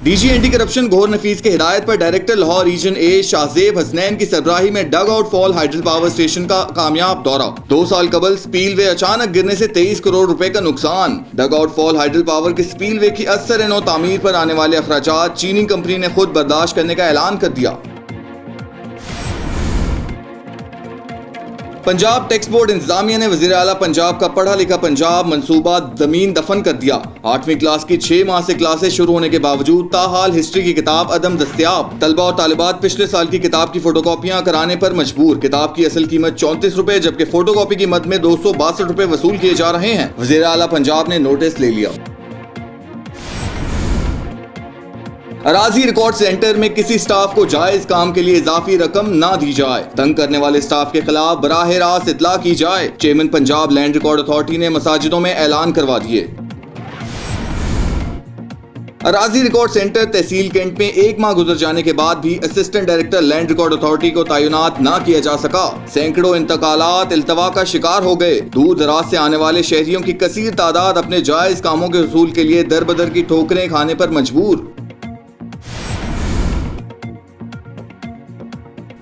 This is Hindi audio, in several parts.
DG anti corruption Gauhar Nafees की हिदायत पर director Lahore region A Shahzeb Hasnain की सरबराही में dug out fall hydel power station का कामयाब दौरा। 2 साल कबल स्पीलवे अचानक गिरने से 23 करोड़ रुपए का नुकसान। Dug out fall hydel power के स्पीलवे की असर नौ तामीर पर आने वाले अखराजात चीनी कंपनी ने खुद बर्दाश्त करने का ऐलान कर दिया। पंजाब टैक्स बोर्ड इंतजामिया ने वजीर आला पंजाब का पढ़ा लिखा पंजाब मंसूबा जमीन दफन कर दिया। 8वीं क्लास की 6 माह से क्लासेस शुरू होने के बावजूद ताहाल हिस्ट्री की किताब अदम दस्तयाब। तलबा और तालिबात पिछले साल की किताब की फोटोकॉपियां कराने पर मजबूर। किताब की असल कीमत 34 रुपए जबकि फोटोकॉपी की मद में 262 रुपए वसूल किए जा रहे हैं। वजीर आला पंजाब ने नोटिस ले लिया। अराजी रिकॉर्ड सेंटर में किसी स्टाफ को जायज काम के लिए इजाफी रकम ना दी जाए। तंग करने वाले स्टाफ के खिलाफ बराह रास्त इतला की जाए। Chairman Punjab land record authority ने मसाजिदों में ऐलान करवा दिए। अराजी रिकॉर्ड सेंटर तहसील कैंट में 1 माह गुजर जाने के बाद भी assistant director land record authority को तैनात ना किया जा सका। सैकड़ों इंतकालात इल्तवा का शिकार हो गए। दूर दराज से आने वाले शहरियों की कसीर तादाद अपने जायज कामों के हसूल के लिए दर बदर की ठोकरें खाने पर मजबूर।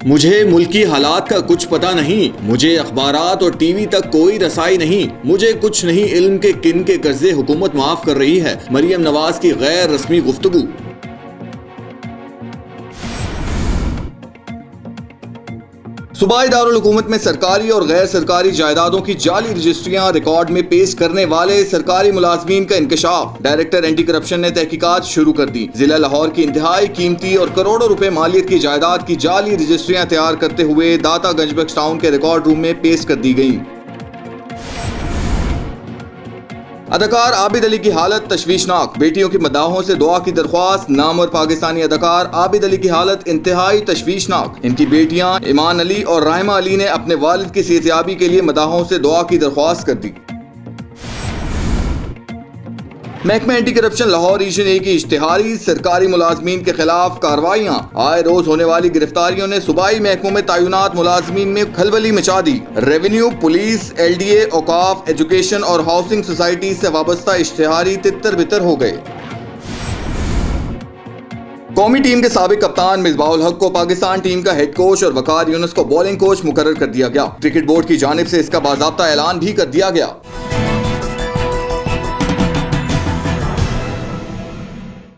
मुझे मुल्की हालात का कुछ पता नहीं, मुझे अखबारात और टीवी तक कोई रसाई नहीं, मुझे कुछ नहीं इल्म के किन के कर्जे हुकूमत माफ कर रही है। मरियम नवाज की गैर रस्मी गुफ्तगू। सूबाई दारुल हुकूमत में सरकारी और गैर सरकारी जायदादों की जाली रजिस्ट्रियां रिकॉर्ड में पेश करने वाले सरकारी मुलाजमीन का इंकशाफ। डायरेक्टर एंटी करप्शन ने तहकीकात शुरू कर दी। जिला लाहौर की इंतहाई कीमती और करोड़ों रुपए मालियत की जायदाद की जाली रजिस्ट्रियां तैयार करते हुए दाता गंजबख्श टाउन के रिकॉर्ड रूम में पेश कर दी गयी। अदाकार आबिद अली की हालत तशवीशनाक। बेटियों की मदाहों से दुआ की दरख्वास्त। नामवर पाकिस्तानी अदाकार आबिद अली की हालत इंतहाई तशवीशनाक। इनकी बेटियां ईमान अली और राहिमा अली ने अपने वालिद की सेहतयाबी के लिए मदाहों से दुआ की दरख्वास्त कर दी। महकमा एंटी करप्शन लाहौर रीजन ए की इश्तिहारी सरकारी मुलाजमीन के खिलाफ कार्रवाइयां। आए रोज होने वाली गिरफ्तारियों ने सूबाई महकमों में तैनात मुलाजमीन में खलबली मचा दी। रेवेन्यू, पुलिस, LDA, औकाफ, एजुकेशन और हाउसिंग सोसाइटी से वाबस्ता इश्तिहारी तितर बितर हो गए। कौमी टीम के साबिक कप्तान मिसबाहुल हक को पाकिस्तान टीम का हेड कोच और वकार यूनुस को बॉलिंग कोच मुकर्रर कर दिया गया। क्रिकेट बोर्ड की जानिब से इसका बाज़ाब्ता ऐलान भी कर दिया गया।